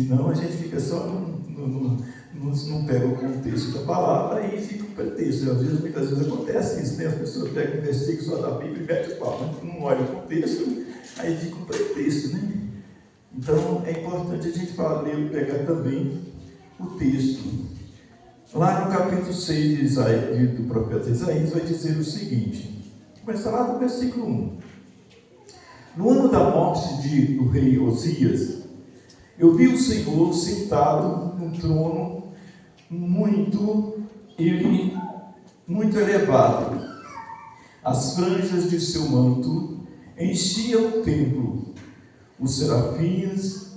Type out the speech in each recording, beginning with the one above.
Senão a gente fica só não pega o contexto da palavra e fica o pretexto. Às vezes, muitas vezes acontece isso, né? As pessoas pegam um versículo só da Bíblia e metem o pau, não olha o contexto, aí fica um pretexto, né? Então é importante a gente pegar também o texto. Lá no capítulo 6 do profeta Isaías vai dizer o seguinte, começa lá do versículo 1. No ano da morte do rei Osias, eu vi o Senhor sentado num trono muito elevado. As franjas de seu manto enchiam o templo. Os serafins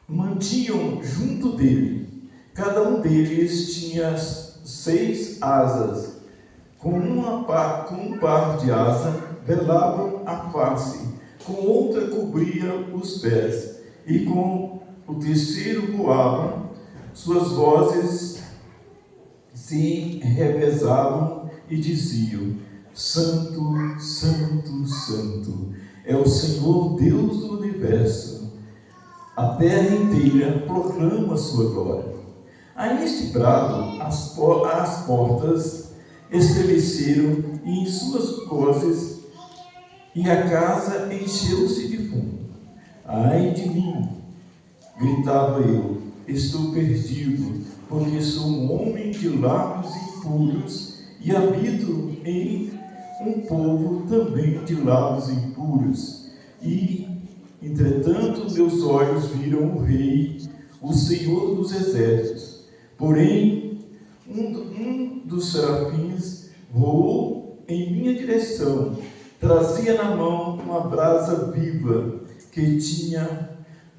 mantinham junto dele. Cada um deles tinha 6 asas. Com um par de asa velavam a face, com outra cobria os pés, e com o terceiro voavam. Suas vozes se revezavam e diziam: Santo, Santo, Santo é o Senhor Deus do universo. A terra inteira proclama a sua glória. A este brado as portas estremeceram e em suas vozes, e a casa encheu-se de fumo. Ai de mim, gritava eu, estou perdido, porque sou um homem de lábios impuros e habito em um povo também de lábios impuros. E, entretanto, meus olhos viram o Rei, o Senhor dos exércitos. Porém, um dos serafins voou em minha direção, trazia na mão uma brasa viva que tinha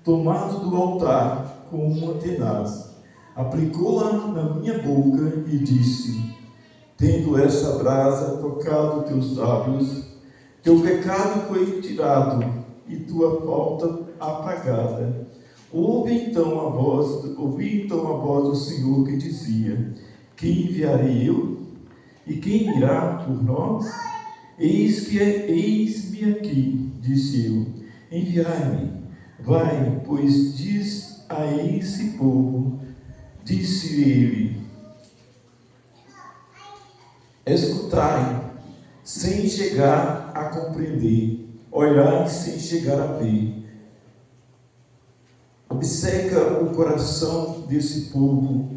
tomado do altar com uma tenaz. Aplicou-a na minha boca e disse: tendo essa brasa tocado teus lábios, teu pecado foi tirado e tua falta apagada. Ouvi então a voz do Senhor que dizia: quem enviarei eu? E quem irá por nós? Eis-me aqui, disse eu, enviai-me. Vai, pois diz a esse povo, disse ele: escutai, sem chegar a compreender, olhai sem chegar a ver. Obceca o coração desse povo,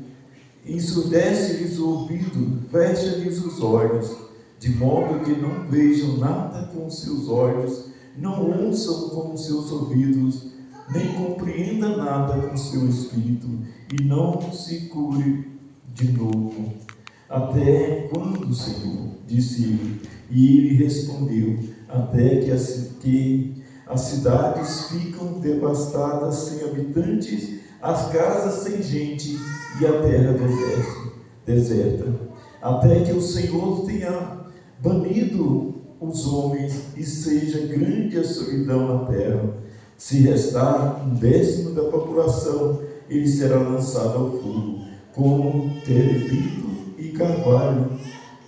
ensurdece-lhes o ouvido, fecha-lhes os olhos, de modo que não vejam nada com seus olhos, não ouçam com seus ouvidos, nem compreenda nada com seu espírito, e não se cure de novo. Até quando, Senhor? Disse ele. E ele respondeu: até que as cidades ficam devastadas, sem habitantes, as casas sem gente e a terra deserta. Até que o Senhor tenha banido os homens e seja grande a solidão na terra. Se restar 1/10 da população, ele será lançado ao fogo, como terebinto e carvalho.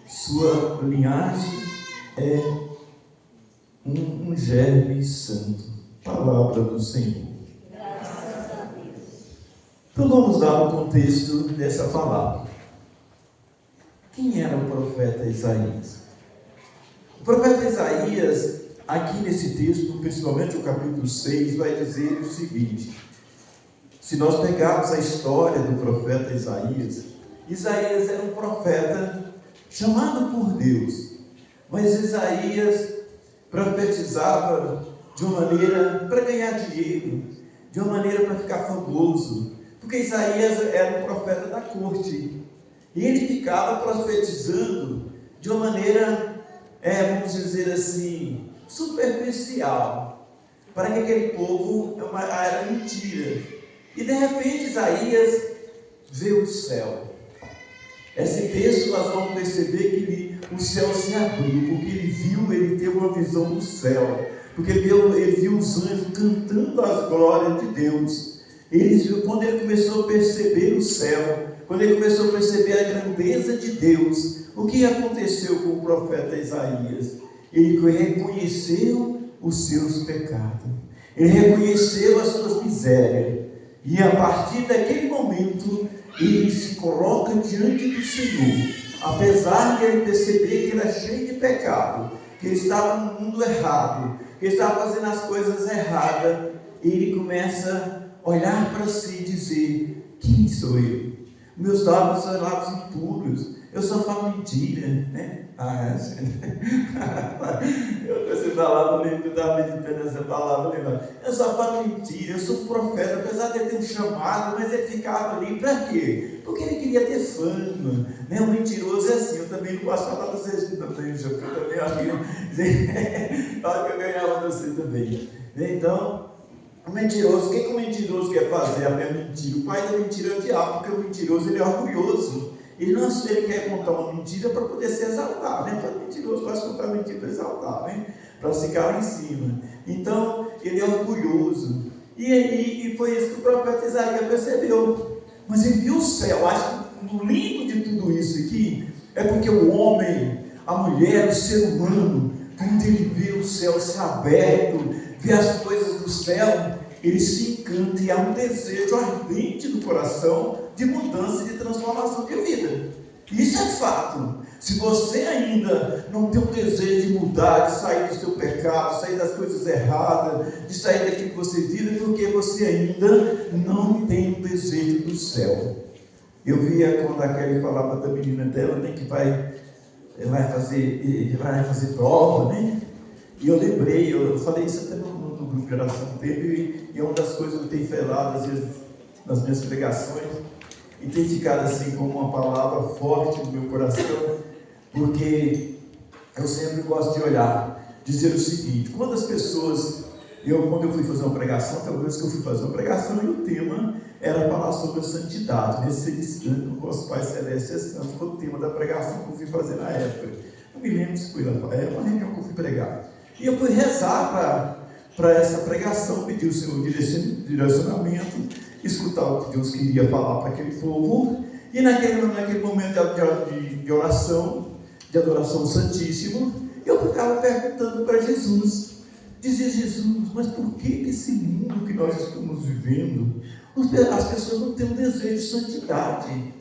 Sua linhagem é um germe santo. Palavra do Senhor. Graças a Deus. Então vamos dar o contexto dessa palavra. Quem era o profeta Isaías? O profeta Isaías, aqui nesse texto, principalmente o capítulo 6, vai dizer o seguinte: se nós pegarmos a história do profeta Isaías, Isaías era um profeta chamado por Deus, mas Isaías profetizava de uma maneira para ganhar dinheiro, de uma maneira para ficar famoso, porque Isaías era um profeta da corte, e ele ficava profetizando de uma maneira, vamos dizer assim, superficial, para que aquele povo era mentira. E de repente Isaías vê o céu. Esse texto nós vamos perceber que o céu se abriu, porque ele teve uma visão do céu, porque ele viu os anjos cantando as glórias de Deus. Quando ele começou a perceber o céu, quando ele começou a perceber a grandeza de Deus, o que aconteceu com o profeta Isaías? Ele reconheceu os seus pecados. Ele reconheceu as suas misérias. E a partir daquele momento, ele se coloca diante do Senhor. Apesar de ele perceber que ele era cheio de pecado, que ele estava no mundo errado, que ele estava fazendo as coisas erradas, ele começa a olhar para si e dizer: quem sou eu? Meus lábios são lábios impuros, eu só falo mentira, né? Você falava, eu lembro que eu estava meditando essa palavra, eu só falo mentira, eu sou profeta, apesar de ele ter um chamado, mas ele ficava ali, para quê? Porque ele queria ter fama, né? O mentiroso é assim, eu também não posso falar para vocês também, porque eu também acho que eu ganhava você também, né? Então, o mentiroso, o que o mentiroso quer fazer? A minha mentira, o pai da mentira é o diabo, porque o mentiroso ele é orgulhoso. Ele quer contar uma mentira para poder se exaltar, né? Todo mentiroso gosta de contar mentira para exaltar, né? Para ficar lá em cima. Então, ele é orgulhoso. E foi isso que o profeta Isaías percebeu. Mas ele viu o céu. Acho que o lindo de tudo isso aqui é porque o homem, a mulher, o ser humano, quando ele vê o céu se aberto, vê as coisas do céu, ele se encanta e há um desejo ardente do coração de mudança e de transformação de vida. Isso é fato. Se você ainda não tem um desejo de mudar, de sair do seu pecado, de sair das coisas erradas, de sair daquilo que você vive, é porque você ainda não tem o desejo do céu. Eu via quando a Kelly falava da menina dela, né, que vai fazer prova, né? E eu lembrei, eu falei isso até no grupo de oração teve, e é uma das coisas que eu tenho falado às vezes nas minhas pregações, e tem ficado assim como uma palavra forte no meu coração, porque eu sempre gosto de olhar, dizer o seguinte: quantas pessoas, quando eu fui fazer uma pregação, tem uma vez que eu fui fazer uma pregação e o tema era falar sobre a santidade, né? Ser distante do nosso Pai Celeste é santo, foi o tema da pregação que eu fui fazer na época. Não me lembro se foi lá, é uma reunião que eu fui pregar. E eu fui rezar para essa pregação, pedir o Senhor direcionamento, escutar o que Deus queria falar para aquele povo. E naquele momento de oração, de adoração santíssima, eu ficava perguntando para Jesus. Dizia: Jesus, mas por que esse mundo que nós estamos vivendo, as pessoas não têm um desejo de santidade?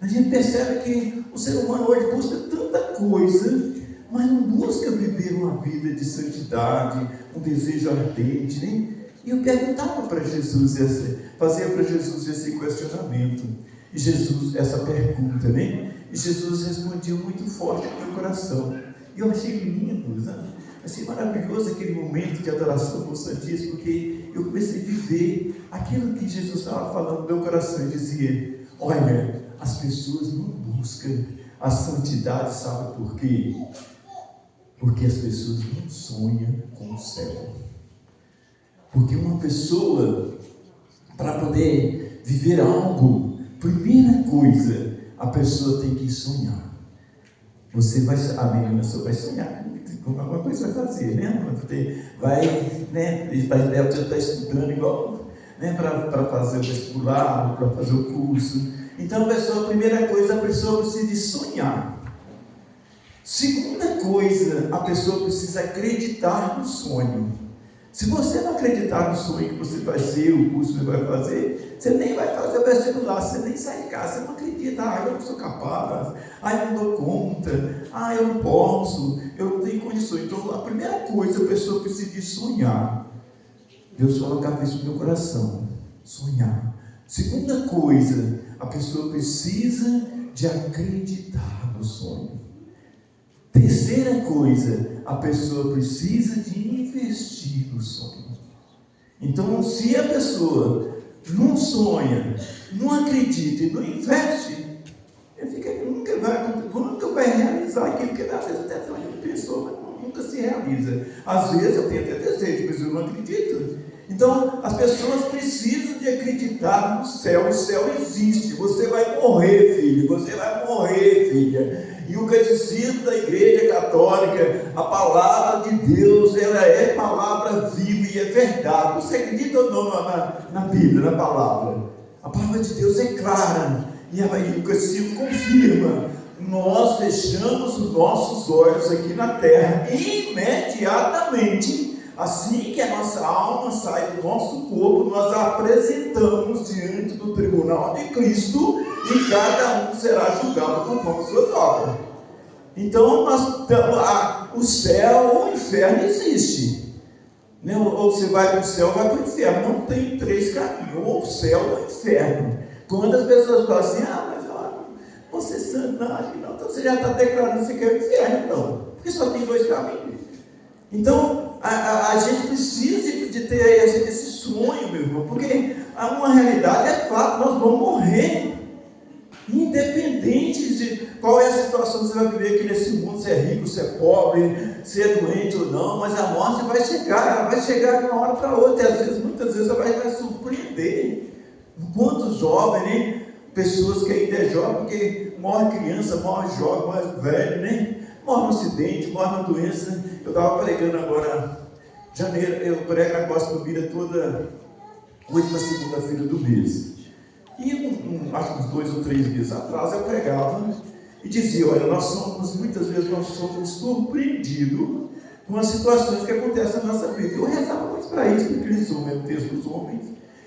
A gente percebe que o ser humano hoje busca tanta coisa, mas não busca viver uma vida de santidade, um desejo ardente, né? E eu perguntava para Jesus, fazia para Jesus esse questionamento, e Jesus, essa pergunta, né? E Jesus respondia muito forte no meu coração. E eu achei lindo, né? Achei maravilhoso aquele momento de adoração ao Santíssimo, porque eu comecei a viver aquilo que Jesus estava falando no meu coração, e dizia: olha, as pessoas não buscam a santidade, sabe por quê? Porque as pessoas não sonham com o céu. Porque uma pessoa, para poder viver algo, primeira coisa, a pessoa tem que sonhar. A menina só vai sonhar com alguma coisa vai fazer, né? Ela está estudando igual, né? Para fazer o vestibular, para fazer o curso. Então, a primeira coisa, a pessoa precisa de sonhar. Segunda coisa, a pessoa precisa acreditar no sonho. Se você não acreditar no sonho que você vai ser, o curso que você vai fazer, você nem vai fazer o vestibular, você nem sai de casa, você não acredita: eu não sou capaz, eu não dou conta, eu não posso, eu não tenho condições. Então, a primeira coisa, a pessoa precisa de sonhar. Deus colocava isso no meu coração: sonhar. Segunda coisa, a pessoa precisa de acreditar no sonho. Terceira coisa, a pessoa precisa de investir no sonho. Então, se a pessoa não sonha, não acredita e não investe, nunca vai realizar aquilo que às vezes até sonha uma pessoa, mas nunca se realiza. Às vezes eu tenho até desejo, mas eu não acredito. Então, as pessoas precisam de acreditar no céu. O céu existe. Você vai morrer, filho. Você vai morrer, filha. E o catecismo da Igreja Católica, a palavra de Deus, ela é palavra viva e é verdade. Você acredita ou não na Bíblia, na palavra? A palavra de Deus é clara. E o catecismo confirma: nós fechamos os nossos olhos aqui na terra, e imediatamente Assim que a nossa alma sai do nosso corpo, nós a apresentamos diante do tribunal de Cristo e cada um será julgado conforme suas obras. Então, o céu ou o inferno existe. Né? Ou você vai para o céu ou vai para o inferno. Não tem três caminhos, ou o céu ou o inferno. Quando as pessoas falam assim, mas olha, você santo, não, então você já está declarando que você quer o inferno, não. Porque só tem dois caminhos. Então, a gente precisa de ter esse sonho, meu irmão, porque uma realidade é fato, nós vamos morrer. Independente de qual é a situação que você vai viver aqui nesse mundo, se é rico, se é pobre, se é doente ou não, mas a morte vai chegar, ela vai chegar de uma hora para outra, e muitas vezes ela vai surpreender. Quantos jovens, né? Pessoas que ainda é jovem, porque morre criança, morre jovem, morre velho, né? Morre no acidente, morre numa doença. Eu estava pregando agora, janeiro, eu prego na Costa do Mira toda última segunda-feira do mês. E acho que uns 2 ou 3 dias atrás eu pregava e dizia, olha, muitas vezes nós somos surpreendidos com as situações que acontecem na nossa vida. Eu rezava muito para isso, porque eles são o texto dos homens,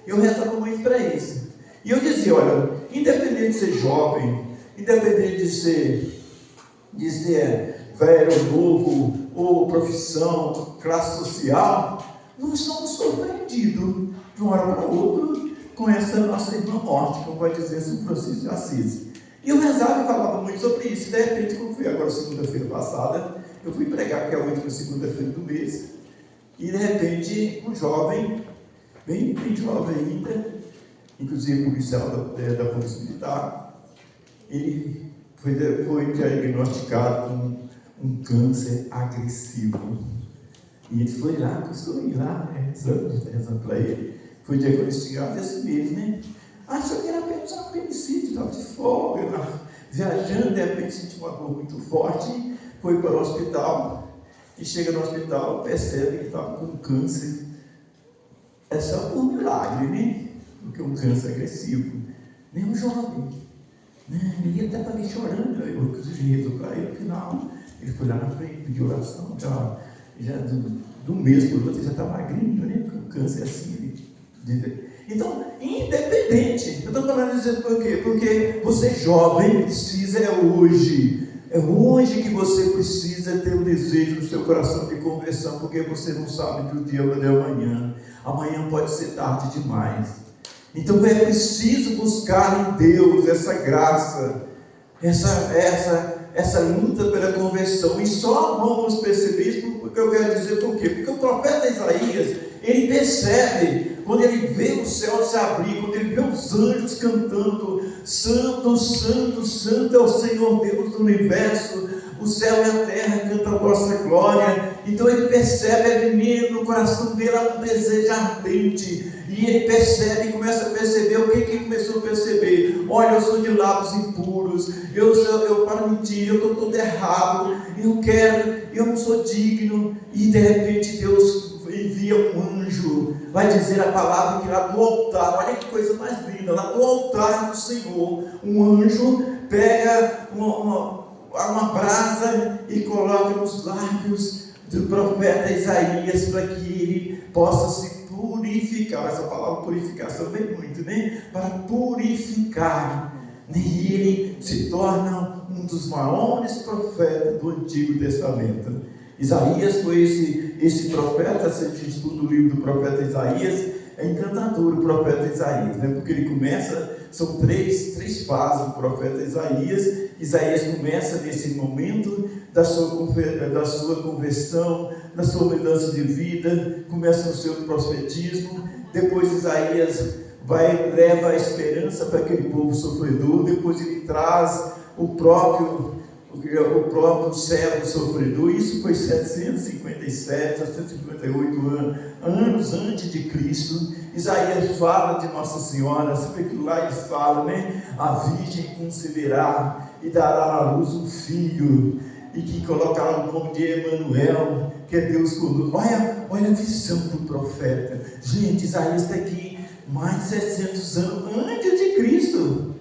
eu rezava muito para isso. E eu dizia, olha, independente de ser jovem, independente de ser velho, novo, ou profissão, classe social, nós somos surpreendidos de uma hora para outra com essa nossa irmã morte, como vai dizer São Francisco de Assis. E eu rezava e falava muito sobre isso. E de repente, como fui agora segunda-feira passada, eu fui pregar, que é a última segunda-feira do mês, e de repente um jovem, bem jovem ainda, inclusive policial da Polícia Militar, ele foi diagnosticado com um câncer agressivo. E ele foi lá, custou ir lá, rezando para ele. Foi diagnosticado esse mês, né? Achou que era apenas um apendicite, estava de folga, viajando, de repente sentiu uma dor muito forte, foi para o hospital, e chega no hospital, percebe que estava com câncer. É só por milagre, né? Porque um câncer agressivo. Nem um jovem. Né? E ele estava ali chorando, eu rezou para ele, no final, ele foi lá na frente, pediu oração, já do mês por outro, ele já está magrinho, né? Porque o câncer é assim. Então, independente, eu estou falando isso por quê? Porque você jovem precisa, é hoje que você precisa ter o desejo no seu coração de conversão, porque você não sabe do dia ou de amanhã pode ser tarde demais. Então é preciso buscar em Deus essa graça, essa luta pela conversão, e só vamos perceber isso porque eu quero dizer por quê? Porque o profeta Isaías, ele percebe, quando ele vê o céu se abrir, quando ele vê os anjos cantando, santo, santo, santo é o Senhor Deus do universo, o céu e a terra cantam a vossa glória. Então ele percebe, ali no coração dele um desejo ardente, e ele percebe, começa a perceber. O que ele começou a perceber? Olha, eu sou de lábios impuros, eu para mentir, eu estou todo errado, eu não sou digno. E de repente Deus envia um anjo, vai dizer a palavra que lá do altar, olha que coisa mais linda, lá do altar do Senhor, um anjo pega uma brasa e coloca nos lábios do profeta Isaías, para que ele possa se purificar. Essa palavra purificação vem muito, né? Para purificar, e ele se torna um dos maiores profetas do Antigo Testamento. Isaías foi esse profeta. Se a gente estuda o livro do profeta Isaías, é encantador o profeta Isaías, né? Porque ele começa, são três fases do profeta Isaías. Isaías começa nesse momento da sua conversão, da sua mudança de vida, começa o seu profetismo. Depois Isaías leva a esperança para aquele povo sofredor. Depois ele traz o próprio servo sofredor. Isso foi 757, 758 anos antes de Cristo. Isaías fala de Nossa Senhora, sempre que lá ele fala, né? A Virgem conceberá e dará à luz um filho, e que colocará o nome de Emanuel, que é Deus conosco. Olha a visão do profeta. Gente, Isaías está aqui mais de 700 anos antes de Cristo.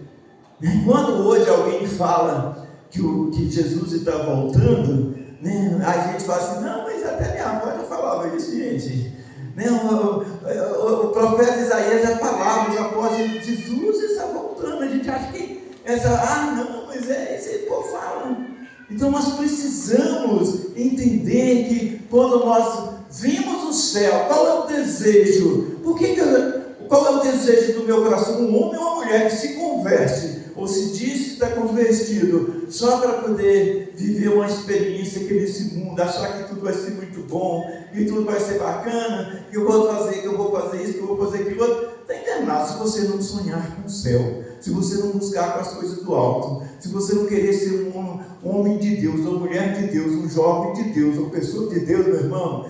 Quando hoje alguém fala que Jesus está voltando, Né? A gente fala assim, não, mas até minha avó já falava isso, gente. Né? O profeta Isaías já falava, os apóstolos, Jesus está voltando. A gente acha que não, mas esse povo fala. Então nós precisamos entender que quando nós vimos o céu, qual é o desejo? Qual é o desejo do meu coração? Um homem ou uma mulher que se converte, ou se diz que está convertido, só para poder viver uma experiência aqui nesse mundo, achar que tudo vai ser muito bom, que tudo vai ser bacana, que eu vou fazer isso, que eu vou fazer aquilo outro. Está enganado se você não sonhar com o céu, se você não buscar com as coisas do alto, se você não querer ser um homem de Deus, uma mulher de Deus, um jovem de Deus, uma pessoa de Deus, meu irmão,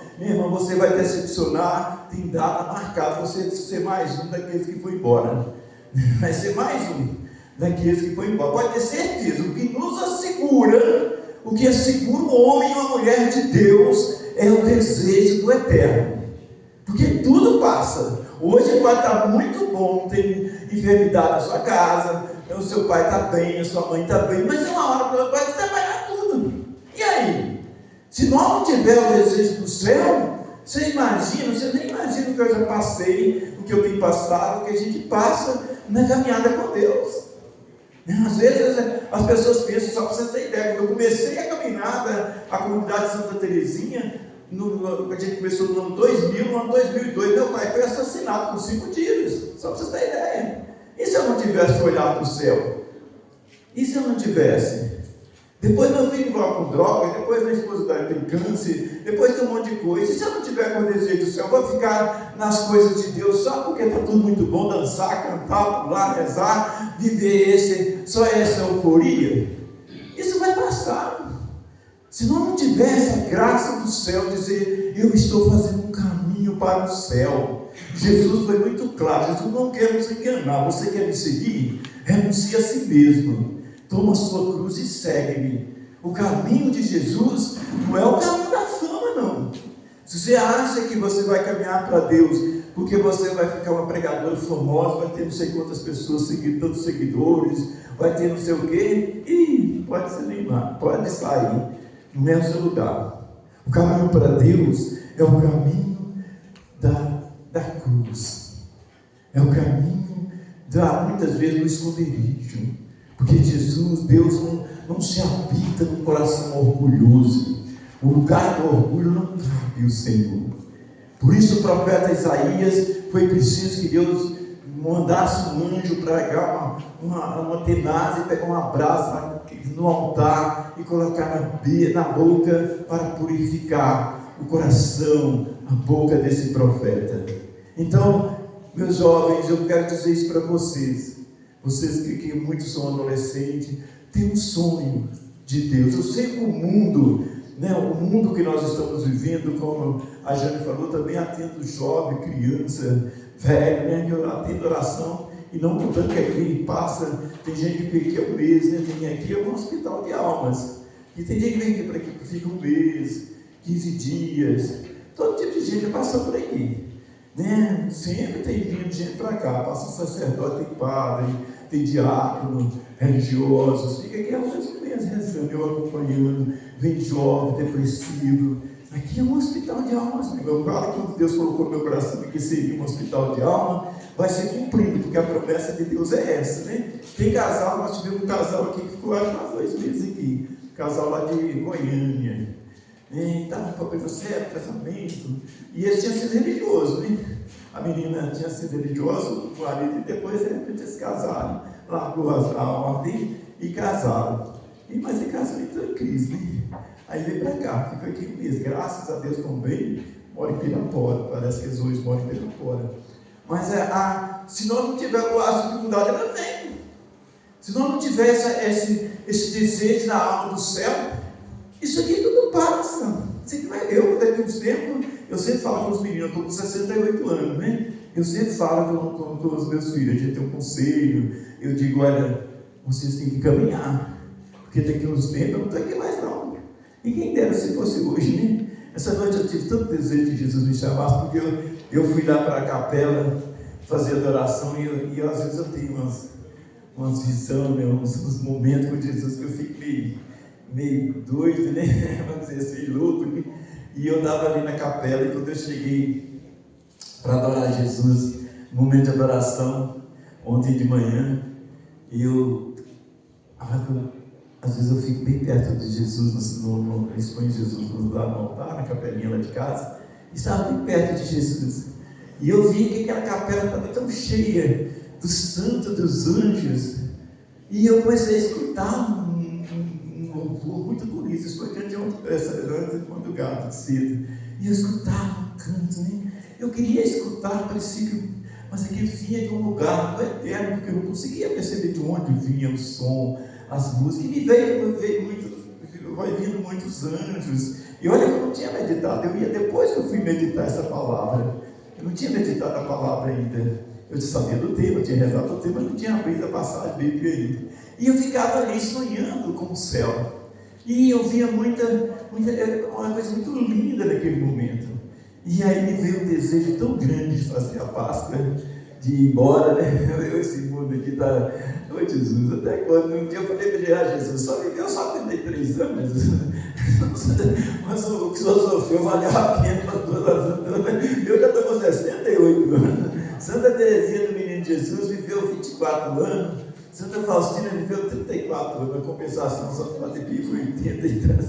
você vai decepcionar. Tem data marcada, você vai ser mais um daqueles que foi embora, vai ser mais um daqueles que foi embora, pode ter certeza. O que nos assegura, o que assegura o homem e a mulher de Deus é o desejo do eterno, porque tudo passa. Hoje pode estar muito bom, tem enfermidade na sua casa, o seu pai está bem, a sua mãe está bem, mas é uma hora que ela pode trabalhar tudo. E aí? Se nós não tiver o desejo do céu, você nem imagina o que eu já passei, o que eu tenho passado, o que a gente passa na caminhada com Deus. Às vezes as pessoas pensam, só para vocês terem ideia, quando eu comecei a caminhada, a comunidade Santa Terezinha, a gente começou no ano 2000, no ano 2002, meu pai foi assassinado por 5 tiros, só para vocês terem ideia. E se eu não tivesse olhado para o céu? E se eu não tivesse? Depois meu filho envolve com drogas, depois minha esposa tem câncer, depois tem um monte de coisa. E se eu não tiver com o desejo do céu, eu vou ficar nas coisas de Deus só porque está tudo muito bom, dançar, cantar, pular, rezar, viver só essa euforia? Isso vai passar. Se não tiver essa graça do céu, dizer, eu estou fazendo um caminho para o céu. Jesus foi muito claro, Jesus não quer nos enganar. Você quer me seguir? Renuncie a si mesmo. Toma a sua cruz e segue-me. O caminho de Jesus não é o caminho da fama, não. Se você acha que você vai caminhar para Deus, porque você vai ficar uma pregadora famosa, vai ter não sei quantas pessoas seguindo, tantos seguidores, vai ter não sei o quê, e pode ser Neymar, pode sair, não é o seu lugar. O caminho para Deus é o caminho da cruz, é o caminho muitas vezes do esconderijo. Porque Deus não se habita no coração orgulhoso. O lugar do orgulho não cabe o Senhor. Por isso o profeta Isaías, foi preciso que Deus mandasse um anjo para pegar uma tenaz e pegar uma brasa no altar e colocar na boca para purificar o coração, a boca desse profeta. Então, meus jovens, eu quero dizer isso para vocês. Vocês que muitos são adolescentes, tem um sonho de Deus. Eu sei que o mundo que nós estamos vivendo, como a Jane falou, também atendo jovem, criança, velho, eu atendo oração, e não contando que aqui passa, tem gente que vem aqui um mês, tem aqui é um hospital de almas, e tem gente que vem aqui para aqui, que fica um mês, 15 dias, todo tipo de gente passa por aqui. Sempre tem vindo gente para cá, passa sacerdote, tem padre, tem diácono, religiosos, fica aqui há mais um mês rezando, eu acompanhando, vem jovem, depressivo. Aqui é um hospital de almas. Eu falo que quando Deus colocou no meu coração que seria um hospital de alma, vai ser cumprido, porque a promessa de Deus é essa, Tem casal, nós tivemos um casal aqui que ficou há 2 meses aqui, casal lá de Goiânia. Estava para processo, casamento, e eles tinham sido religiosos, A menina tinha sido religiosa, o marido, e depois eles se casaram, largou a ordem e casaram. Mas ele casou em crise, Aí veio para cá, ficou aqui um mês, graças a Deus também, mora em Pirapora, parece que eles hoje moram em Pirapora. Mas se nós não tivermos a dificuldade, ela vem. Se nós não tivermos esse desejo na alma do céu, isso aqui tudo passa. Eu, daqui a uns tempos, eu sempre falo com os meninos, eu estou com 68 anos, Eu sempre falo com os meus filhos, a gente tem um conselho, eu digo, olha, vocês têm que caminhar, porque daqui a uns tempos eu não estou aqui mais não. E quem dera se fosse hoje, Essa noite eu tive tanto desejo de Jesus me chamasse, porque eu fui lá para a capela fazer adoração, e às vezes eu tenho umas visões, uns momentos com Jesus que eu fico meio doido, né? Vamos dizer assim, louco, né? E eu estava ali na capela, e quando eu cheguei para adorar Jesus, no momento de adoração, ontem de manhã, às vezes eu fico bem perto de Jesus, expõe Jesus lá no altar, na capelinha lá de casa, e estava bem perto de Jesus. E eu vi que aquela capela estava tão cheia dos santos, dos anjos, e eu comecei a escutar um louvor muito bonito. Isso foi diante de madrugada, cedo. E eu escutava um canto, né? Eu queria escutar, parecia que, mas aquilo vinha de um lugar do eterno, porque eu não conseguia perceber de onde vinha o som, as músicas, e me vai vindo muitos anjos. E olha que eu não tinha meditado, eu ia depois que eu fui meditar essa palavra. Eu não tinha meditado a palavra ainda. Eu sabia do tema, eu tinha rezado o tema, mas não tinha abrido a passagem bíblica ainda. E eu ficava ali sonhando com o céu. E eu via uma coisa muito linda naquele momento. E aí me veio um desejo tão grande de fazer a Páscoa, de ir embora, né? Esse mundo aqui está... Ô Jesus, até quando? Um dia eu falei para Jesus, eu só 33 anos. Mas o que o senhor sofreu valeu a pena. Eu já estou com 68 anos. Santa Teresinha do Menino Jesus viveu 24 anos. Santa Faustina viveu 34 anos. A compensação só para ter que foi 80 e tantos.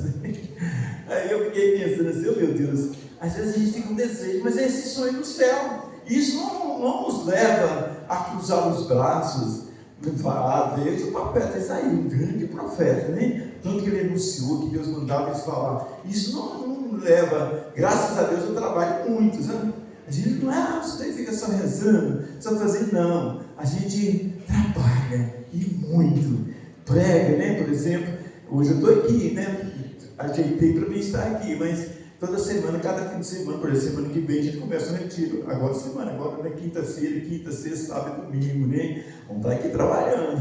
Aí eu fiquei pensando assim, oh meu Deus, às vezes a gente tem um desejo, mas é esse sonho do céu. Isso não nos leva a cruzar os braços, veja o profeta Isaías, um grande profeta, né? Tanto que ele anunciou que Deus mandava eles falar. Isso não leva, graças a Deus eu trabalho muito, sabe? A gente não é, você fica só rezando, só fazendo, não. A gente trabalha e muito, prega, né? Por exemplo, hoje eu estou aqui, né? Ajeitei para mim estar aqui, mas toda semana, cada fim de semana, por exemplo, semana que vem a gente começa o retiro. Agora na quinta-feira, quinta, sexta, sábado e domingo, né? Vamos estar aqui trabalhando.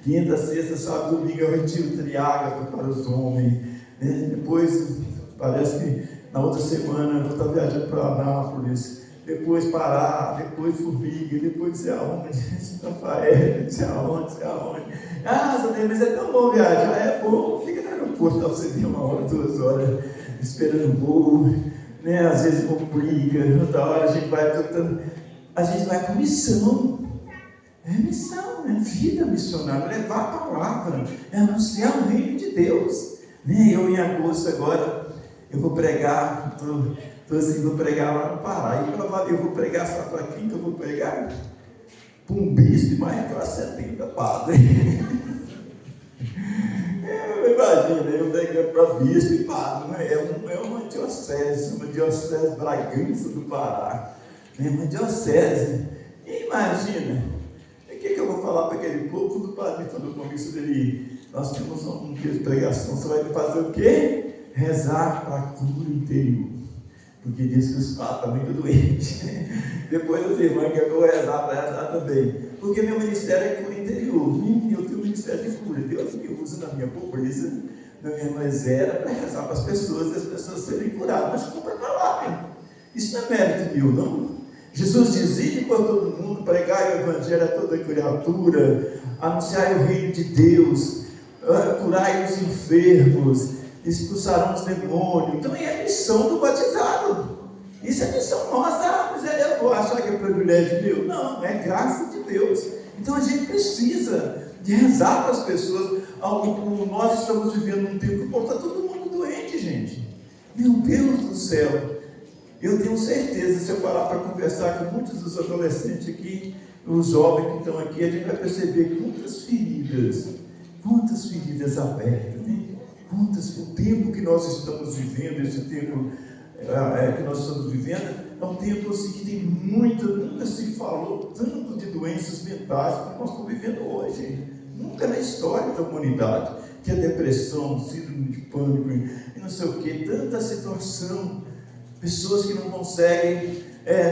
Quinta, sexta, sábado e domingo é o retiro Triágata para os homens. Né? Depois, parece que na outra semana eu vou estar viajando para Anápolis. Depois Pará, depois Formiga, depois não sei aonde, Rafael, não sei aonde. Ah, mas é tão bom viajar, é bom, fica no aeroporto, para você ver 1 hora, 2 horas, esperando o voo, né? Às vezes complica, outra hora a gente vai com missão, é missão, é vida missionária, levar a palavra, é anunciar o reino de Deus, né? Eu em agosto agora, eu vou pregar, vou pregar lá no Pará, e eu vou pregar, sabe para quem que eu vou pregar? Para um bispo e mais para 70 padres. Imagina, eu pregando para bispo e padre, né? É uma diocese Bragança do Pará, é uma diocese. E imagina, o que eu vou falar para aquele povo? Do padre falou comigo isso dele. Nós temos um dia de pregação, você vai fazer o quê? Rezar para a cura interior. Porque diz que os padres estão muito doentes. Depois os irmãos que eu vou rezar para rezar também. Porque meu ministério é cura interior. Eu tenho um ministério de cura. Deus me usa na minha pobreza, na minha miséria, para rezar para as pessoas e as pessoas serem curadas. Mas compra para lá. Isso não é mérito meu, não. Jesus dizia por todo mundo, pregai o evangelho a toda criatura, anunciai o reino de Deus, curai os enfermos, expulsarão os demônios. Então é a missão do batizado. Isso é missão nossa. Mas eu vou achar que é privilégio meu? Não, é graça de Deus. Então a gente precisa de rezar para as pessoas. Nós estamos vivendo um tempo que está todo mundo doente, gente. Meu Deus do céu. Eu tenho certeza, se eu parar para conversar com muitos dos adolescentes aqui, os jovens que estão aqui, a gente vai perceber quantas feridas abertas, né? O tempo que nós estamos vivendo, esse tempo que nós estamos vivendo, é um tempo assim que tem nunca se falou tanto de doenças mentais como nós estamos vivendo hoje. Nunca na história da humanidade, que é depressão, síndrome de pânico e não sei o que, tanta situação, pessoas que não conseguem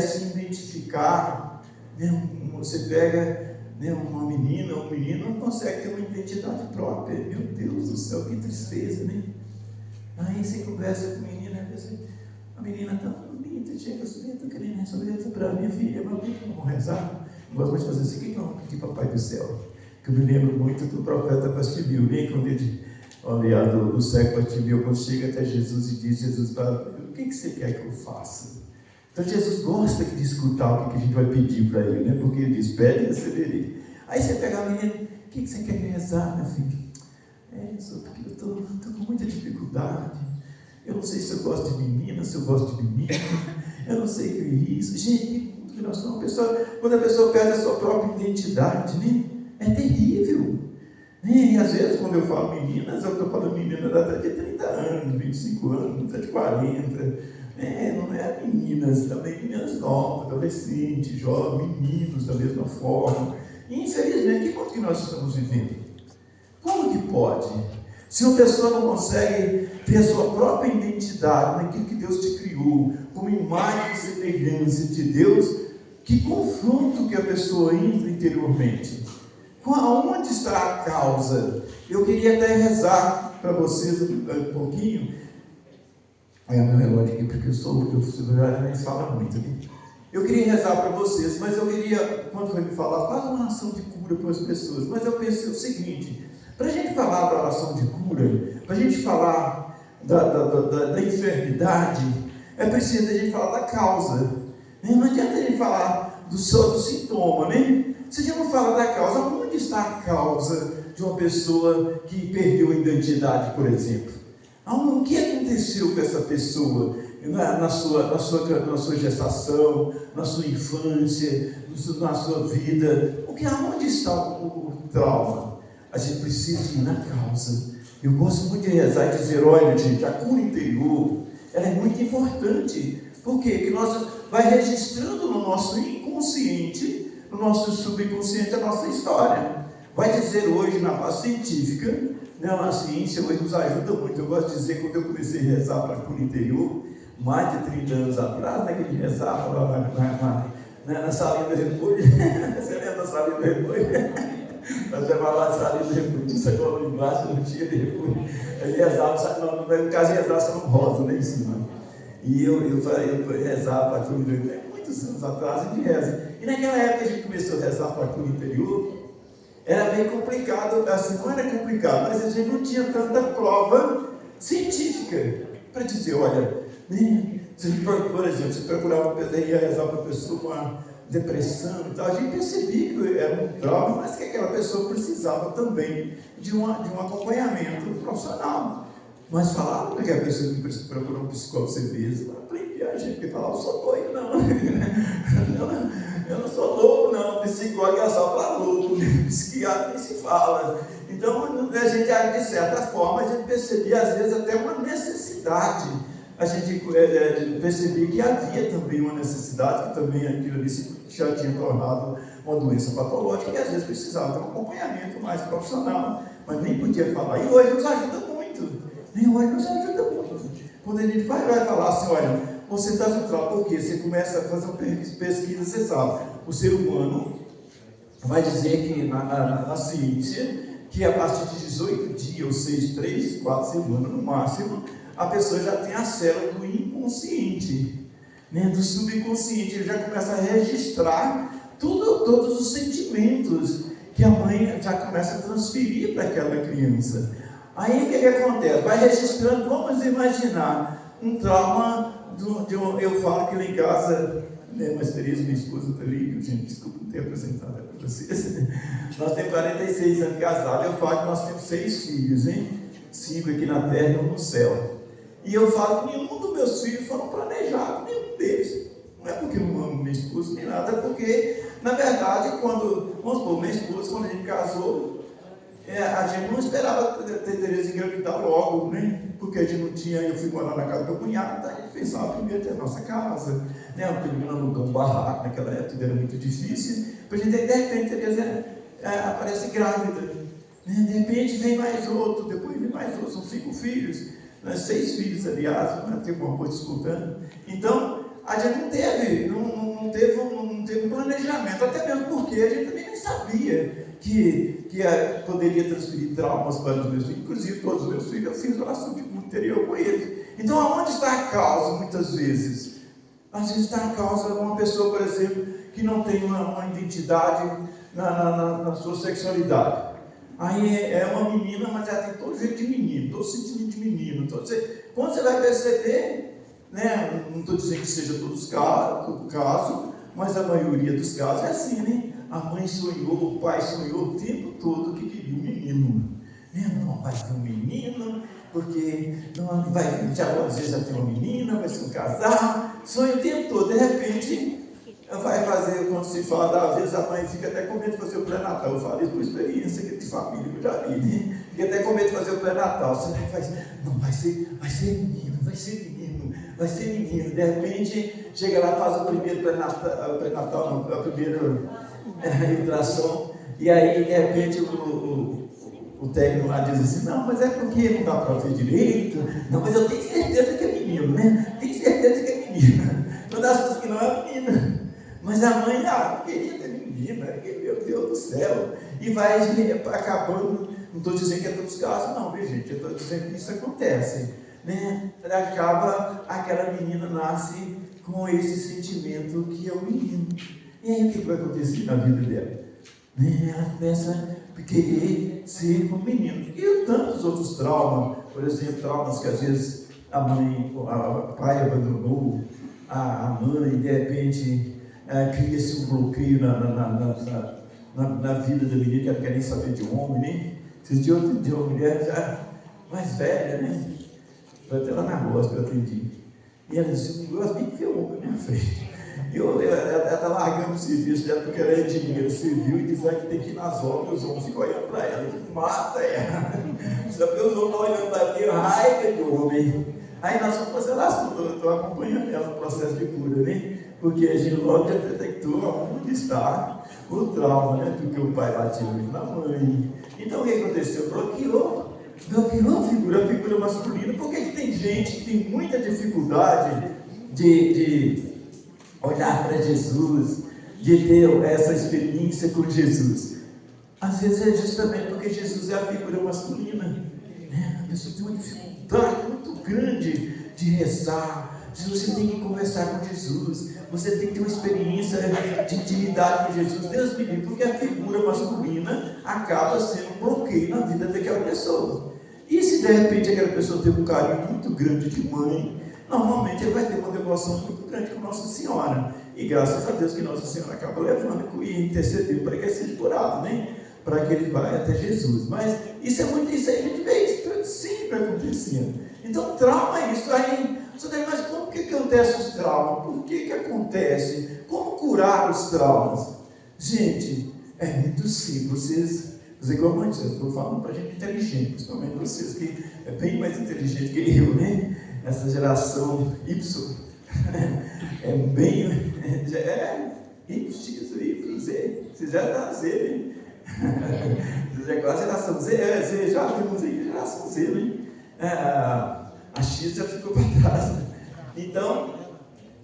se identificar, né? Você pega, né, uma menina, um menino não consegue ter uma identidade própria. Meu Deus do céu, que tristeza, né? Aí você conversa com a menina, a menina está bonita, chega assim, estou querendo resolver isso para a minha filha, mas o que vamos rezar? Eu gosto de fazer assim, o que vamos pedir Papai do Céu? Que eu me lembro muito do profeta Pastor Bill, né? Olha, do cego Bartimeu, quando chega até Jesus e diz: Jesus, o que você quer que eu faça? Então Jesus gosta de escutar o que a gente vai pedir para ele, né? Porque ele diz: pede e receberei. Aí você pega a menina: o que você quer rezar, minha filha? Porque eu estou com muita dificuldade. Eu não sei se eu gosto de menina, se eu gosto de menino. Eu não sei o que é isso. Gente, que nós somos quando a pessoa perde a sua própria identidade, né? É terrível. E às vezes, quando eu falo meninas, eu estou falando meninas até de 30 anos, 25 anos, até de 40. Não é meninas, também meninas novas, adolescentes, jovens, meninos da mesma forma. E, infelizmente, que mundo que nós estamos vivendo? Como que pode? Se uma pessoa não consegue ter a sua própria identidade naquilo que Deus te criou, como imagem e semelhança de Deus, que confronto que a pessoa entra interiormente? Onde está a causa? Eu queria até rezar para vocês um pouquinho. Olha meu relógio aqui, porque eu falo muito, né? Eu queria rezar para vocês, mas eu queria, quando foi me falar, faz uma oração de cura para as pessoas. Mas eu pensei o seguinte: para a gente falar da oração de cura, para a gente falar da enfermidade, é preciso a gente falar da causa. Não adianta a gente falar do sintoma, né? Se a gente não fala da causa, onde está a causa de uma pessoa que perdeu a identidade, por exemplo? O que aconteceu com essa pessoa na sua gestação, na sua infância, na sua vida? Onde está o trauma? A gente precisa ir na causa. Eu gosto muito de rezar e dizer: olha, gente, a cura interior, ela é muito importante. Por quê? Porque nós vai registrando no nosso inconsciente, no nosso subconsciente, a nossa história. Vai dizer hoje na base científica, né, a ciência hoje nos ajuda muito. Eu gosto de dizer, quando eu comecei a rezar para a cura interior, mais de 30 anos atrás, né, que a gente rezava lá na salinha do repolho. Você lembra da salinha do repolho? Nós ia falar de salinha do repolho, tinha sacola embaixo, não tinha de repolho. Ele rezava, no caso ia rezar só no rosa, lá em cima. E eu rezava para a cura interior, muitos anos atrás, a gente reza. E naquela época a gente começou a rezar para a cura interior, era bem complicado, assim, não era complicado, mas a gente não tinha tanta prova científica para dizer: olha, se a gente, por exemplo, se procurava uma pessoa, ia rezar para uma pessoa com uma depressão e tal, a gente percebia que era um trauma, mas que aquela pessoa precisava também de um acompanhamento profissional. Mas falavam que a pessoa que procurou um psicólogo CBS, para enviar gente, porque falava: eu sou doido, não. Eu não sou louco, não. Psicólogo é só para louco, psiquiatra nem se fala. Então, a gente, de certa forma, a gente percebia, às vezes, até uma necessidade. A gente percebia que havia também uma necessidade, que também aquilo ali já tinha tornado uma doença patológica, e às vezes precisava de um acompanhamento mais profissional, mas nem podia falar. E hoje nos ajuda muito. Quando a gente vai falar assim: olha, você está no trauma, porque você começa a fazer uma pesquisa, você sabe, o ser humano vai dizer que na ciência, que a partir de 18 dias, ou 6, 3, 4 semanas no máximo, a pessoa já tem a célula do inconsciente, né, do subconsciente. Ele já começa a registrar todos os sentimentos que a mãe já começa a transferir para aquela criança. Aí o que acontece? Vai registrando. Vamos imaginar um trauma eu falo que lá em casa, né, mas Tereza, minha esposa, está ali, gente, desculpa não ter apresentado para vocês. Nós temos 46 anos de casado. Eu falo que nós temos 6 filhos, hein? 5 aqui na terra e 1 no céu. E eu falo que nenhum dos meus filhos foram planejados, nenhum deles. Não é porque eu não amo minha esposa nem nada, é porque, na verdade, vamos supor, minha esposa, quando a gente casou, a gente não esperava ter Tereza engravidar logo, né? Porque a gente não tinha. Eu fui morar na casa do meu cunhado, então a gente pensava primeiro ter a nossa casa, né? Primeiro alugamos um barraco, naquela época tudo era muito difícil. Para a gente, de repente, Tereza aparece grávida, né? De repente vem mais outro, depois vem mais outro, são 5 filhos, né? 6 filhos, aliás, né? Tem uma coisa escutando. Então, a gente não teve um planejamento, até mesmo porque a gente também nem sabia que poderia transferir traumas para os meus filhos. Inclusive, todos os meus filhos, eu fiz oração de cura interior com eles. Então, aonde está a causa, muitas vezes? Às vezes está a causa de uma pessoa, por exemplo, que não tem uma identidade na sua sexualidade. Aí é uma menina, mas ela tem todo jeito de menino, todo sentido de menino. Quando você vai perceber, né? Não estou dizendo que seja todo caso, mas a maioria dos casos é assim, né? A mãe sonhou, o pai sonhou o tempo todo que queria um menino. Não, vai ter um menino, porque não vai, às vezes já tem uma menina, vai ser um casal, sonha o tempo todo, de repente vai fazer, quando se fala, às vezes a mãe fica até com medo de fazer o pré-natal. Eu falo isso por experiência de família que eu já vi, né? Fica até com medo de fazer o pré-natal. Você faz, não, vai ser menino, vai ser menino, vai ser menino. De repente, chega lá, faz o primeiro pré-natal, não, a primeira ultrassom, e aí, de repente, o técnico lá diz assim, não, mas é porque não dá para ver direito, não, mas eu tenho certeza que é menino, né? Tenho certeza que é menina. Uma das coisas que não é menina. Mas a mãe, não queria ter menina, meu Deus do céu. E vai acabando, não estou dizendo que é todos os casos, não, viu gente? Eu estou dizendo que isso acontece, né? Acaba, aquela menina nasce com esse sentimento que é o menino. E aí o que vai acontecer na vida dela? Ela começa a querer ser um menino. E tantos outros traumas, por exemplo, traumas que às vezes o pai abandonou, a mãe, de repente, cria-se um bloqueio na vida da menina, que ela não quer nem saber de homem, né? Esses dias eu atendi uma mulher já mais velha, né? Foi até lá na roça que eu atendi. E ela disse, eu gosto bem de ver homem na minha frente. Ela está largando o serviço dela porque ela é engenheira civil e diz que tem que ir nas obras, os homens ficam olhando para ela, mata ela. Só que os homens estão olhando para ela, raiva de homem. Aí nós vamos fazer lá, eu estou acompanhando ela no processo de cura, né? Porque a gente logo já detectou onde está o trauma, né? Porque o pai batia muito na mãe. Então o que aconteceu? Bloqueou a figura masculina. Por que tem gente que tem muita dificuldade de olhar para Jesus, de ter essa experiência com Jesus? Às vezes é justamente porque Jesus é a figura masculina, né? A pessoa tem uma dificuldade muito grande de rezar. Você tem que conversar com Jesus, você tem que ter uma experiência de intimidade com Jesus. Deus me livre, porque a figura masculina acaba sendo um bloqueio na vida daquela pessoa. E se de repente aquela pessoa tem um carinho muito grande de mãe, normalmente ele vai ter uma devoção muito grande com Nossa Senhora. E graças a Deus que Nossa Senhora acaba levando e intercedendo para que ele seja curado, né? Para que ele vá até Jesus. Mas isso é muito, isso aí a gente vê isso sempre acontecendo. Então trauma é isso aí. Mas como que acontece os traumas? Por que acontece? Como curar os traumas? Gente, é muito simples. Vocês igual a eu estou falando para gente inteligente, principalmente vocês que é bem mais inteligente que eu, né? Essa geração Y é bem Y, Z. Vocês já estão Z, né? Vocês é quase a geração Z, já vimos aí, geração Z, né? A X já ficou para trás. Então,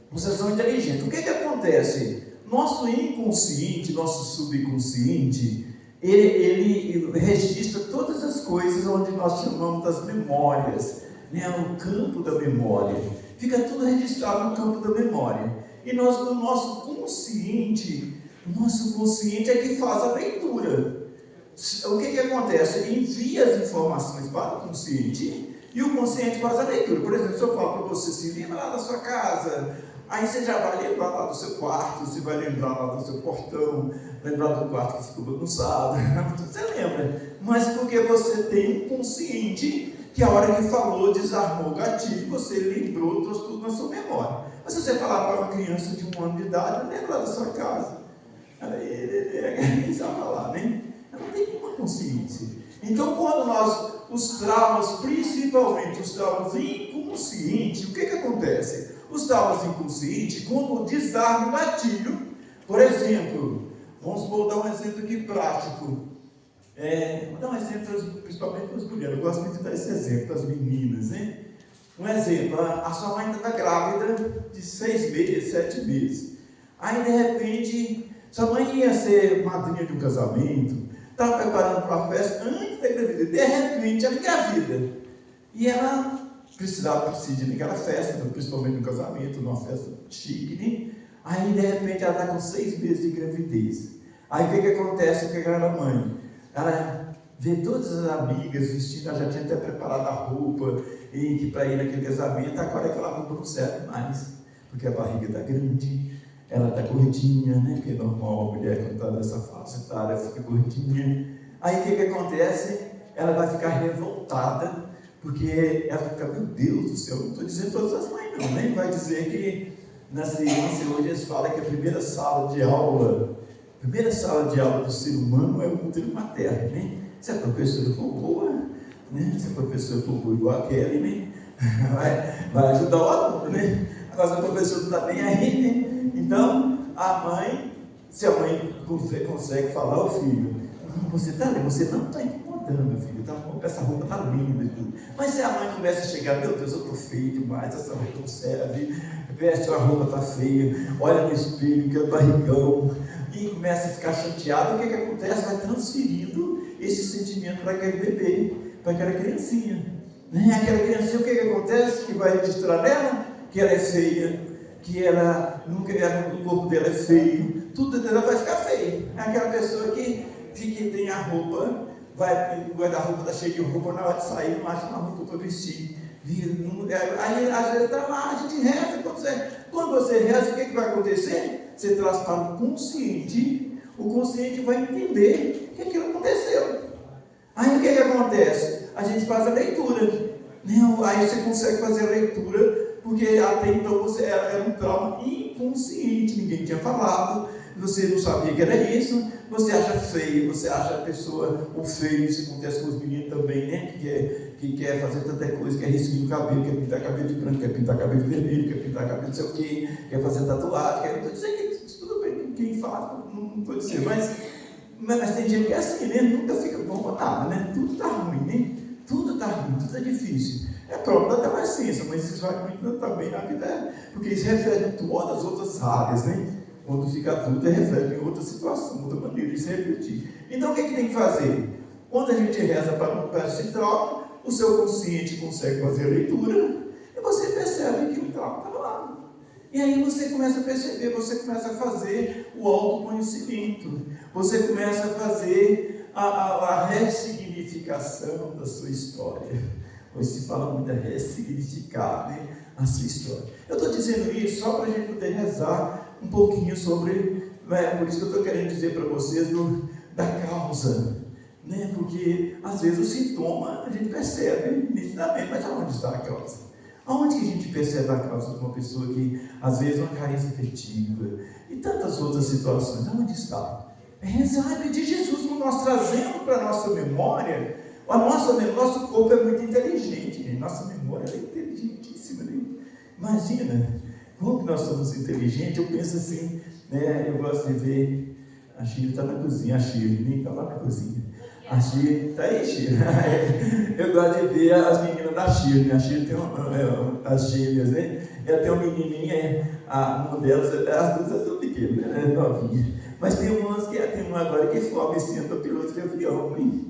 vocês são inteligentes. O que acontece? Nosso inconsciente, nosso subconsciente, ele registra todas as coisas onde nós chamamos das memórias, né? O campo da memória. Fica tudo registrado no campo da memória. E o nosso consciente é que faz a leitura. O que acontece? Ele envia as informações para o consciente e o consciente faz a leitura. Por exemplo, se eu falo para você, se lembra lá da sua casa, aí você já vai lembrar lá do seu quarto, você vai lembrar lá do seu portão, lembrar do quarto que ficou bagunçado, você lembra. Mas porque você tem um consciente que a hora que falou, desarmou o gatilho, você lembrou, trouxe tudo na sua memória. Mas se você falar para uma criança de 1 ano de idade, lembra lá da sua casa. Ele sabe falar, né? Ela não tem nenhuma consciência. Então, quando os traumas, principalmente os traumas inconscientes, o que acontece? Os traumas inconscientes, quando desarma o gatilho, por exemplo, vou dar um exemplo aqui prático. Vou dar um exemplo principalmente para as mulheres, eu gosto muito de dar esse exemplo para as meninas, né? Um exemplo, a sua mãe está grávida de 6 meses, 7 meses. Aí, de repente, sua mãe ia ser madrinha de um casamento, estava preparando para a festa antes da gravidez. De repente, ela engravida. E ela precisava presidir naquela festa, principalmente no casamento, numa festa chique, né? Aí, de repente, ela está com 6 meses de gravidez. Aí, o que acontece com aquela mãe? Ela ver todas as amigas vestindo, ela já tinha até preparado a roupa para ir naquele casamento, agora aquela roupa não serve mais, porque a barriga está grande, ela está gordinha, né? Porque é normal a mulher quando está nessa fase etária fica gordinha. Aí o que acontece? Ela vai ficar revoltada, porque ela fica, meu Deus do céu, não estou dizendo todas as mães não, né? Vai dizer que na ciência hoje eles falam que a primeira sala de aula do ser humano é o útero materno, né? Se a professora for boa, né? Se a professora for boa igual a Kelly, né? vai ajudar o aluno, né? Agora se a professora não está bem aí, né? Então, a mãe, se a mãe consegue falar ao filho, você não está incomodando, filho, essa roupa está linda e tudo. Mas se a mãe começa a chegar, meu Deus, eu estou feio demais, essa roupa não serve, veste, a roupa está feia, olha no espelho, que é barrigão, e começa a ficar chateado, o que acontece? Vai transferindo esse sentimento para aquele bebê, para aquela criancinha. Né? Aquela criancinha, o que acontece? Que vai registrar nela? Que ela é feia, que ela nunca, o corpo dela é feio, tudo dela vai ficar feio. É aquela pessoa que tem a roupa, o guarda-roupa está cheio de roupa, na hora de sair não acha uma roupa para vestir. Aí às vezes está lá, a gente reza. Quando você reza, o que vai acontecer? Você traz para o consciente vai entender que aquilo aconteceu. Aí o que acontece? A gente faz a leitura, né? Aí você consegue fazer a leitura, porque até então você era um trauma inconsciente, ninguém tinha falado, você não sabia que era isso, você acha feio, você acha a pessoa o feio, isso acontece com os meninos também, né? Que quer fazer tanta coisa, quer risquinho no cabelo, quer pintar cabelo de branco, quer pintar cabelo de vermelho, quer pintar cabelo de sei o quê, quer fazer tatuagem, não estou dizendo que tudo bem, quem faz, não estou dizendo, mas tem gente que é assim, né? Nunca fica bom para nada, né? Tudo está ruim, né? Tudo está ruim, tudo é difícil. É próprio da adolescência, mas isso vai muito também na vida, porque isso reflete em todas as outras áreas, né? Quando fica adulto, reflete em outra situação, outra maneira de se refletir. Então, o que tem que fazer? Quando a gente reza para esse trauma, o seu consciente consegue fazer a leitura e você percebe que o trauma estava lá. E aí você começa a perceber, você começa a fazer o autoconhecimento, você começa a fazer a ressignificação da sua história. Hoje se fala muito de ressignificar, né, a sua história. Eu estou dizendo isso só para a gente poder rezar um pouquinho sobre, né, por isso que eu estou querendo dizer para vocês da causa, né, porque às vezes o sintoma a gente percebe nitidamente, mas aonde está a causa? Aonde que a gente percebe a causa de uma pessoa que às vezes é uma carência afetiva e tantas outras situações? Aonde está? É rezar e pedir Jesus, nós trazendo para a nossa memória. Nosso corpo é muito inteligente, né? Nossa memória é inteligentíssima, né? Imagina como nós somos inteligentes. Eu penso assim, né? Eu gosto de ver a Shirley está na cozinha, a Shirley está lá na cozinha. A Shirley está aí, Shirley. Eu gosto de ver as meninas da Shirley. A Shirley tem as gêmeas, né? Ela tem uma menininha, uma delas, as duas são pequenas, né? Novinha. Mas tem uma agora que forma esse ano para piloto de avião, hein?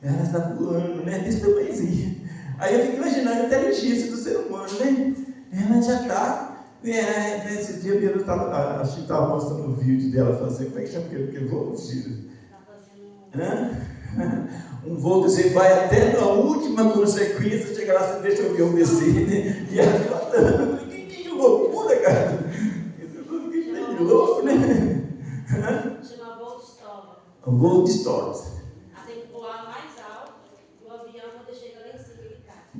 Ela está voando, né? Desse tamanhozinho. Aí eu fico imaginando a inteligência do ser humano, né? Ela já está. Nesse dia mesmo, acho que estava mostrando um vídeo dela fazendo. Como é que chama aquele voo, Ciro? Um voo que você vai até na última consequência, chega lá, você deixa o avião descer, né? E ela falando. Que loucura, cara! Que louco, né? Chama voo de história. Um voo de história.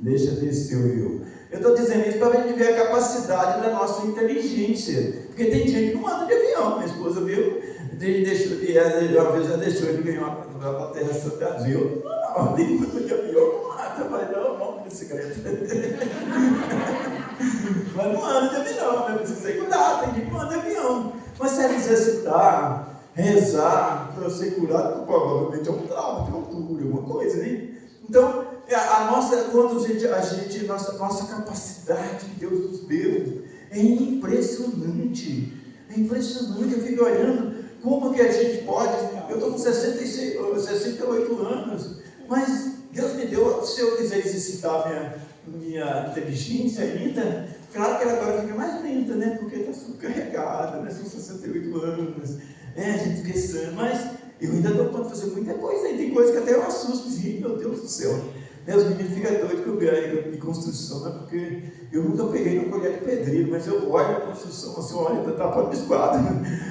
Deixa descer o avião. Eu estou dizendo isso para a gente ver a capacidade da nossa inteligência. Porque tem gente que não anda de avião. Minha esposa viu, uma vez ela deixou ele ganhar para a terra Santa Viu? Não, nem anda de avião, não anda, vai dar uma mão de bicicleta. Mas não anda de avião, né? Precisa cuidar, tem gente que não anda de avião. Mas se ela exercitar, rezar, para ser curado, provavelmente é um trauma de altura, alguma coisa, né? Então, nossa capacidade que Deus nos deu é impressionante. É impressionante. Eu fico olhando como que a gente pode. Eu estou com 68 anos, mas Deus me deu, se eu quiser exercitar minha inteligência ainda, claro que ela agora fica mais lenta, né? Porque está subcarregada, né? São 68 anos, a gente pensando, mas Eu ainda dou conta de fazer muita coisa, e tem coisa que até eu assusto, assim, meu Deus do céu. Meus meninos ficam doidos que eu ganho de construção, né? Porque eu nunca peguei no colher de pedreiro, mas eu olho a construção, assim, olha, está pode de esquadro,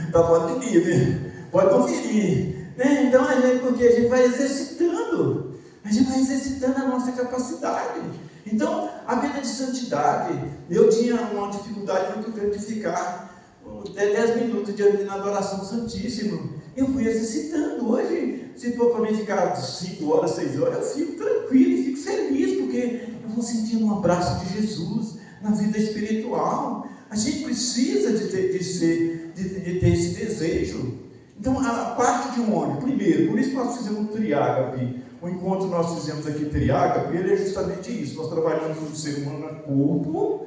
está pode de nível, pode conferir. Né? Então, porque a gente vai exercitando a nossa capacidade. Então, a vida de santidade, eu tinha uma dificuldade muito grande de ficar 10 minutos na adoração santíssima. Eu fui exercitando. Hoje, se for para mim ficar 5 horas, 6 horas, eu fico tranquilo e fico feliz, porque eu vou sentindo um abraço de Jesus na vida espiritual. A gente precisa de ter esse desejo. Então, a parte de um homem, primeiro, por isso que nós fizemos um triágape. O encontro que nós fizemos aqui, triágape, ele é justamente isso. Nós trabalhamos com o ser humano na corpo,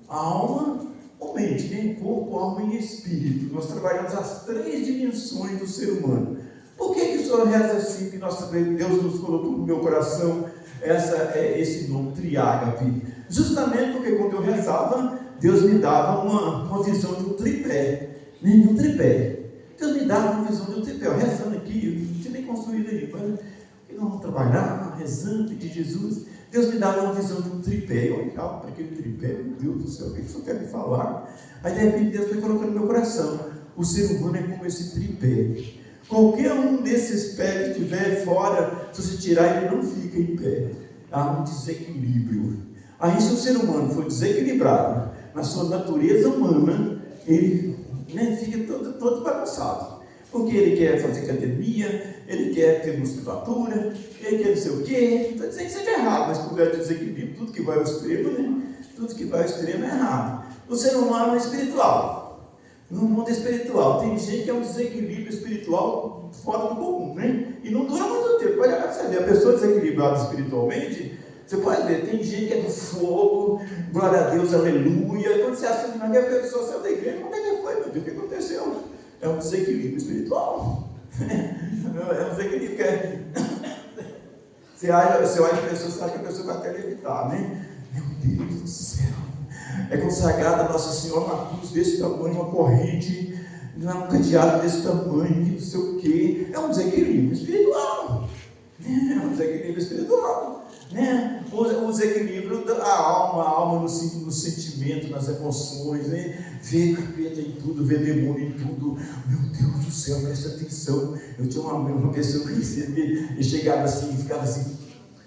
alma ou mente, né? Corpo, alma e espírito. Nós trabalhamos as 3 dimensões do ser humano. Por que o Senhor reza assim, que Deus nos colocou no meu coração esse nome, triágape? Justamente porque quando eu rezava, Deus me dava uma visão de um tripé. Né? De um tripé. Deus me dava uma visão de um tripé. Eu rezando aqui, eu não tinha nem construído aí, mas nós vamos trabalhar, rezando, pedir Jesus. Deus me dava uma visão de um tripé. Eu olhava para aquele tripé, meu Deus do céu, o que o Senhor quer me falar? Aí de repente Deus foi colocando no meu coração: o ser humano é como esse tripé. Qualquer um desses pés que estiver fora, se você tirar, ele não fica em pé. Há um desequilíbrio. Aí, se o ser humano for desequilibrado na sua natureza humana, ele fica todo bagunçado. Porque ele quer fazer academia, ele quer ter musculatura, ele quer não sei o quê. Não estou dizendo que seja errado, mas quando é desequilíbrio, tudo que vai ao extremo, tudo que vai ao extremo é errado. O ser humano é espiritual. No mundo espiritual, tem gente que é um desequilíbrio espiritual fora do comum, né? E não dura muito tempo. Olha para você ver, a pessoa desequilibrada espiritualmente, você pode ver, tem gente que é do fogo, glória a Deus, aleluia. Quando você assume na minha pessoa, saiu da igreja, como é que foi, meu Deus? O que aconteceu? É um desequilíbrio espiritual. É um desequilíbrio que você olha a pessoa, você acha que a pessoa vai até levitar, né? Meu Deus do céu. É consagrada a Nossa Senhora uma cruz desse tamanho, uma corrente, um cadeado desse tamanho, não sei o quê. É um desequilíbrio espiritual. É um desequilíbrio espiritual. Né? O desequilíbrio da alma, a alma no sentimento, nas emoções, né? Vê capeta em tudo, vê demônio em tudo. Meu Deus do céu, presta atenção. Eu tinha uma pessoa que e chegava assim, e ficava assim: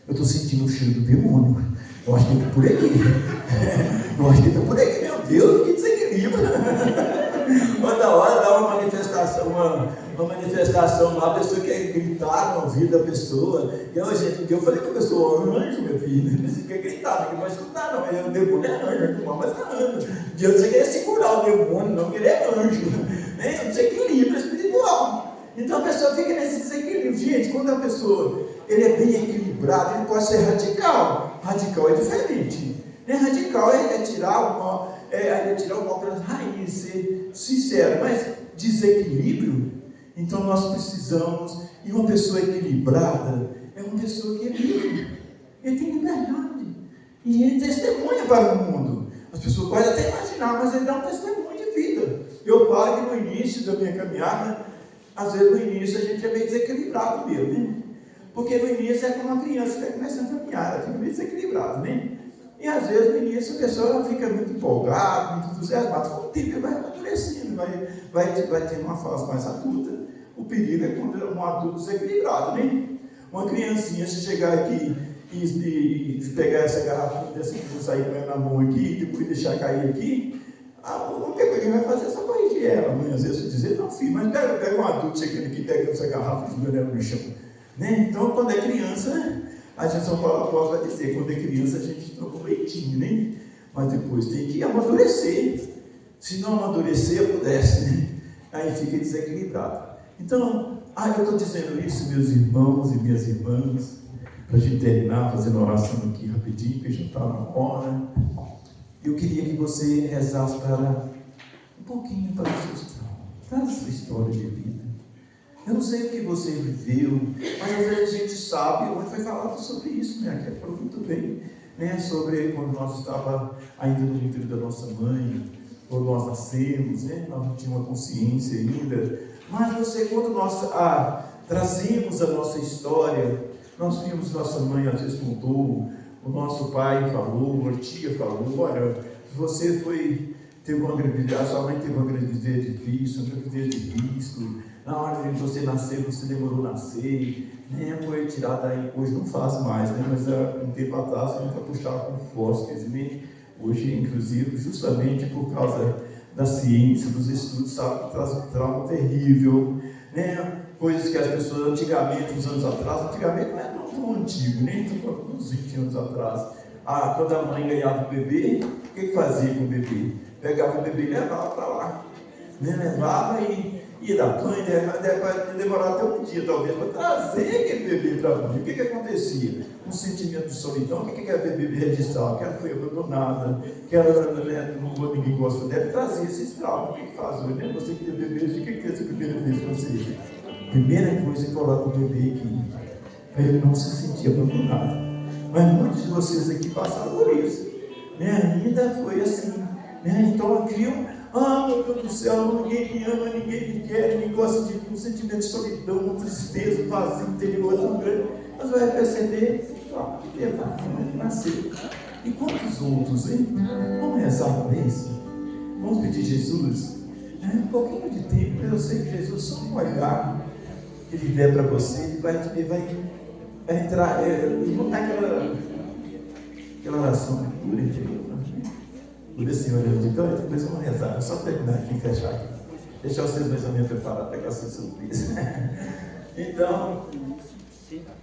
eu estou sentindo o cheiro do demônio. Eu acho que ele está por aqui. Eu acho que ele está por aqui. Meu Deus, que desequilíbrio. Toda hora dá uma manifestação lá, a pessoa quer gritar no ouvido da pessoa. E eu falei com a pessoa: anjo, meu filho, você quer gritar, não vai escutar, não. Mas o demônio é anjo, mas é anjo. Deus, você quer segurar o demônio, não, porque ele é anjo. É um desequilíbrio espiritual. Então a pessoa fica nesse desequilíbrio. Gente, quando a pessoa ele é bem equilibrado, ele pode ser radical. Radical é diferente. Radical é tirar o mal pelas raízes, ser sincero, mas desequilíbrio. Então nós precisamos, e uma pessoa equilibrada é uma pessoa que é livre, ele tem liberdade, e ele testemunha para o mundo. As pessoas podem até imaginar, mas ele dá um testemunho de vida. Eu falo que no início da minha caminhada, às vezes no início a gente é meio desequilibrado mesmo, né? Porque no início é como uma criança que está começando a caminhar, ela fica meio desequilibrada, né? E às vezes no início a pessoa fica muito empolgada, muito entusiasmada. Com o tempo vai amadurecendo, vai ter uma fase mais adulta. O perigo é quando é um adulto desequilibrado, né? Uma criancinha, se chegar aqui e pegar essa garrafinha dessa que eu sair com ela na mão aqui, e depois deixar cair aqui, a única coisa que ele vai fazer é só corrigir ela. Às vezes eu dizer: não, filho, mas pega um adulto chegando aqui, pega essa garrafa e jogando ela no chão. Né? Então, quando é criança, a gente, São Paulo Apóstolo vai dizer, quando é criança a gente toma um leitinho, né? Mas depois tem que amadurecer. Se não amadurecer, apodrece, né? Aí fica desequilibrado. Então, eu estou dizendo isso, meus irmãos e minhas irmãs, para a gente terminar fazendo oração aqui rapidinho, que já está na hora. Eu queria que você rezasse um pouquinho para os seus traumas, para a sua história de vida. Eu não sei o que você viveu, mas às vezes a gente sabe. Hoje foi falado sobre isso, né? Que falou muito bem, né? Sobre quando nós estávamos ainda no útero da nossa mãe, quando nós nascemos, né? Nós não tínhamos uma consciência ainda, Mas você, quando nós trazemos a nossa história, nós vimos nossa mãe às vezes contou, o nosso pai falou, a tia falou, olha, você teve uma gravidez, a sua mãe teve uma gravidez difícil, uma gravidez de risco, na hora de você nascer, você demorou a nascer, né? Foi tirada aí, hoje não faz mais, né? Mas um tempo atrás você nunca puxava com fósforos, né? Hoje, inclusive, justamente por causa da ciência, dos estudos, sabe que traz um trauma terrível, né? Coisas que as pessoas antigamente, uns anos atrás, antigamente não era tão antigo, nem uns 20 anos atrás. Quando a mãe ganhava o bebê, o que fazia com o bebê? Pegava o bebê e levava para lá, né? Levava e ia dar banho, demorar até um dia talvez para trazer aquele bebê para a mãe. O que acontecia? Um sentimento de solidão. O que é bebê registrado? Que ela foi abandonada, que ela, né, ninguém gosta dela, trazia esses traumas. O que faz hoje? Né? Você que tem bebê, o que fez a primeira vez com você? Primeira coisa, coloca o bebê aqui, para ele não se sentir abandonado. Mas muitos de vocês aqui passaram por isso, né? Ainda foi assim, né? Então criam, meu Deus do céu, ninguém me ama, ninguém me quer, ninguém gosta de mim, um sentimento de solidão, uma tristeza, um vazio interior tão grande. Mas vai perceber, que tempo que nasceu. E quantos outros, hein? Vamos rezar para isso? Vamos pedir Jesus? Um pouquinho de tempo, eu sei que Jesus só um olhar que ele der para você, ele vai entrar, e não está aquela oração de cura interior, cura Senhor de então, depois vamos rezar, só terminar aqui e fechar aqui, deixar vocês mais ou menos preparados para aquela surpresa. Então,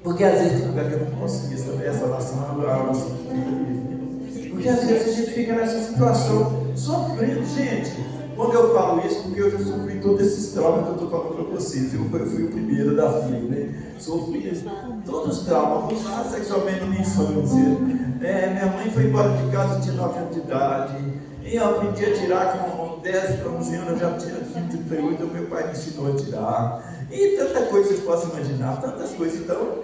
porque às vezes tem lugar que eu não posso isso também, essa oração, a oração que fica ali, porque às vezes a gente fica nessa situação, sofrendo, gente. Quando eu falo isso, porque eu já sofri todos esses traumas que eu estou falando para vocês. Eu fui o primeiro da fila, né? Sofri todos os traumas, abusado sexualmente na minha infância. Minha mãe foi embora de casa, tinha 9 anos de idade. E eu aprendi a tirar com 10 para 11 anos, eu já tinha 38, meu pai me ensinou a tirar. E tanta coisa que vocês possam imaginar, tantas coisas. Então,